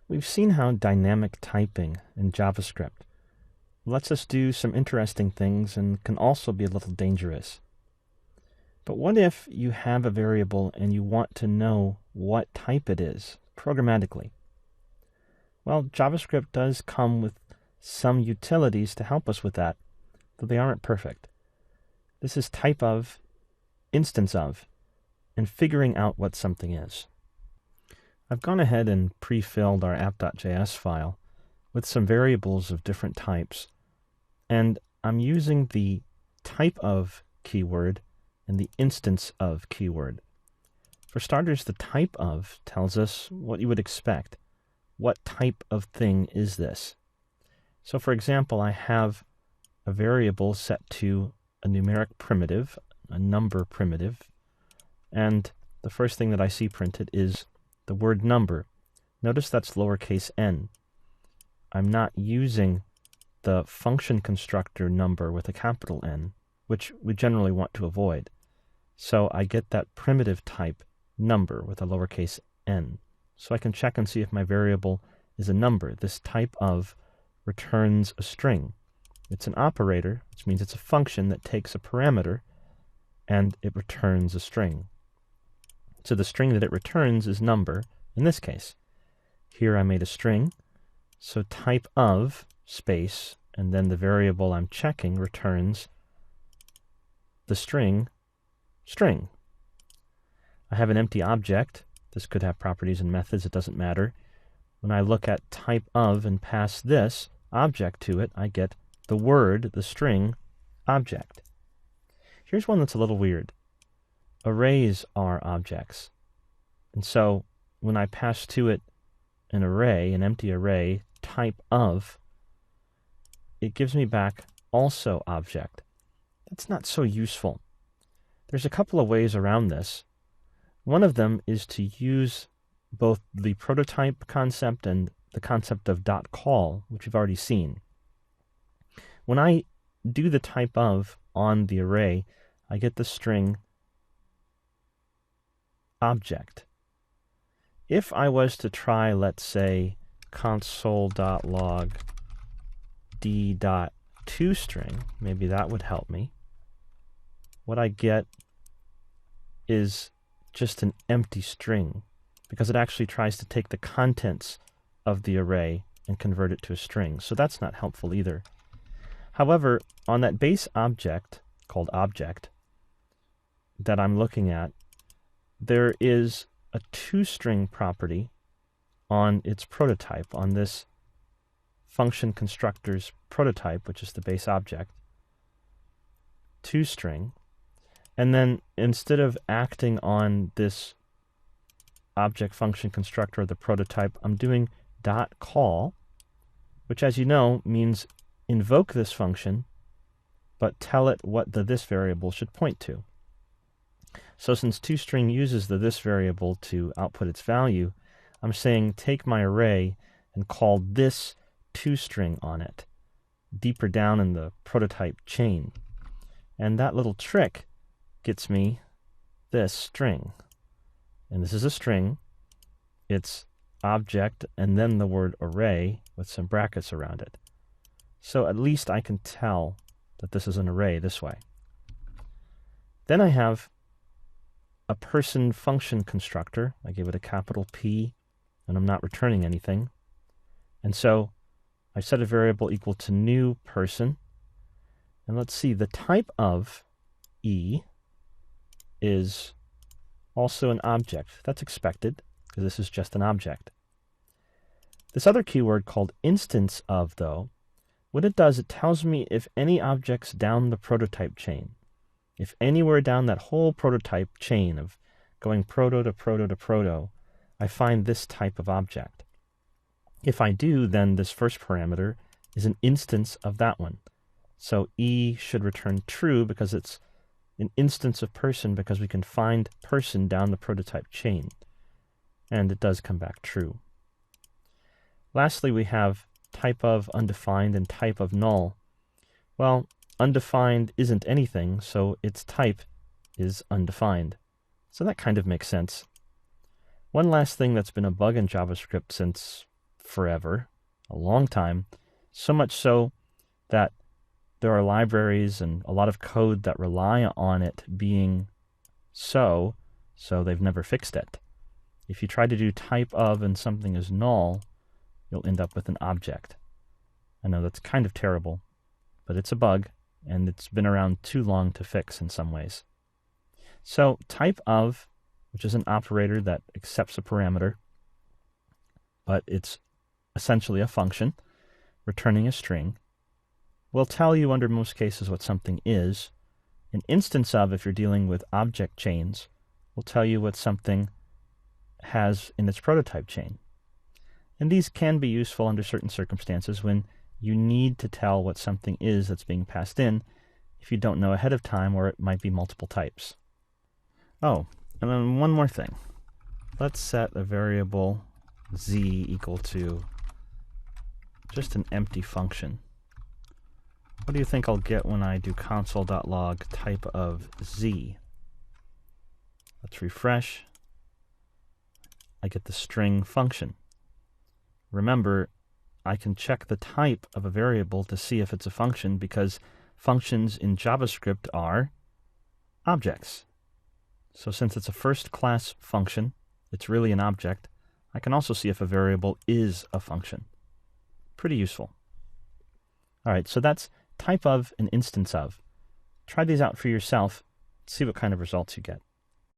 We've seen how dynamic typing in JavaScript lets us do some interesting things and can also be a little dangerous. But what if you have a variable and you want to know what type it is programmatically? Well, JavaScript does come with some utilities to help us with that, though they aren't perfect. This is type of, instance of, and figuring out what something is. I've gone ahead and pre-filled our app.js file with some variables of different types, and I'm using the type of keyword and the instance of keyword. For starters, the type of tells us what you would expect. What type of thing is this? So for example, I have a variable set to a numeric primitive, a number primitive, and the first thing that I see printed is the word number. Notice that's lowercase n. I'm not using the function constructor number with a capital N, which we generally want to avoid. So I get that primitive type number with a lowercase n. So I can check and see if my variable is a number. This type of returns a string. It's an operator, which means it's a function that takes a parameter and it returns a string. So the string that it returns is number in this case. Here I made a string, so type of space, and then the variable I'm checking returns the string string. I have an empty object. This could have properties and methods, it doesn't matter. When I look at type of and pass this object to it, I get the word, the string, object. Here's one that's a little weird. Arrays are objects. And so when I pass to it an array, an empty array, type of, it gives me back also object. That's not so useful. There's a couple of ways around this. One of them is to use both the prototype concept and the concept of .call, which we've already seen. When I do the type of on the array, I get the string object. If I was to try, let's say, console.log d.toString, maybe that would help me. What I get is just an empty string, because it actually tries to take the contents of the array and convert it to a string. So that's not helpful either. However, on that base object, called object, that I'm looking at, there is a toString property on its prototype, on this function constructor's prototype, which is the base object, toString. And then instead of acting on this object function constructor of the prototype, I'm doing .call, which, as you know, means invoke this function, but tell it what the this variable should point to. So since toString uses the this variable to output its value, I'm saying take my array and call this toString on it, deeper down in the prototype chain. And that little trick gets me this string. And this is a string. It's object and then the word array with some brackets around it. So at least I can tell that this is an array this way. Then I have a person function constructor. I gave it a capital P, and I'm not returning anything. And so I set a variable equal to new person. And let's see, the type of E is also an object. That's expected, because this is just an object. This other keyword called instance of, though, what it does, it tells me if any objects down the prototype chain, if anywhere down that whole prototype chain of going proto to proto to proto, I find this type of object. If I do, then this first parameter is an instance of that one. So E should return true because it's an instance of person, because we can find person down the prototype chain. And it does come back true. Lastly, we have type of undefined and type of null. Well, undefined isn't anything, so its type is undefined. So that kind of makes sense. One last thing that's been a bug in JavaScript since forever, a long time, so much so that there are libraries and a lot of code that rely on it being so they've never fixed it. If you try to do type of and something is null, you'll end up with an object. I know that's kind of terrible, but it's a bug, and it's been around too long to fix in some ways. So type of, which is an operator that accepts a parameter, but it's essentially a function returning a string, will tell you under most cases what something is. An instance of, if you're dealing with object chains, will tell you what something has in its prototype chain. And these can be useful under certain circumstances when you need to tell what something is that's being passed in if you don't know ahead of time, or it might be multiple types. Oh, and then one more thing. Let's set a variable z equal to just an empty function. What do you think I'll get when I do console.log type of z? Let's refresh. I get the string function. Remember, I can check the type of a variable to see if it's a function, because functions in JavaScript are objects. So since it's a first-class function, it's really an object, I can also see if a variable is a function. Pretty useful. All right, so that's type of and instance of. Try these out for yourself, see what kind of results you get.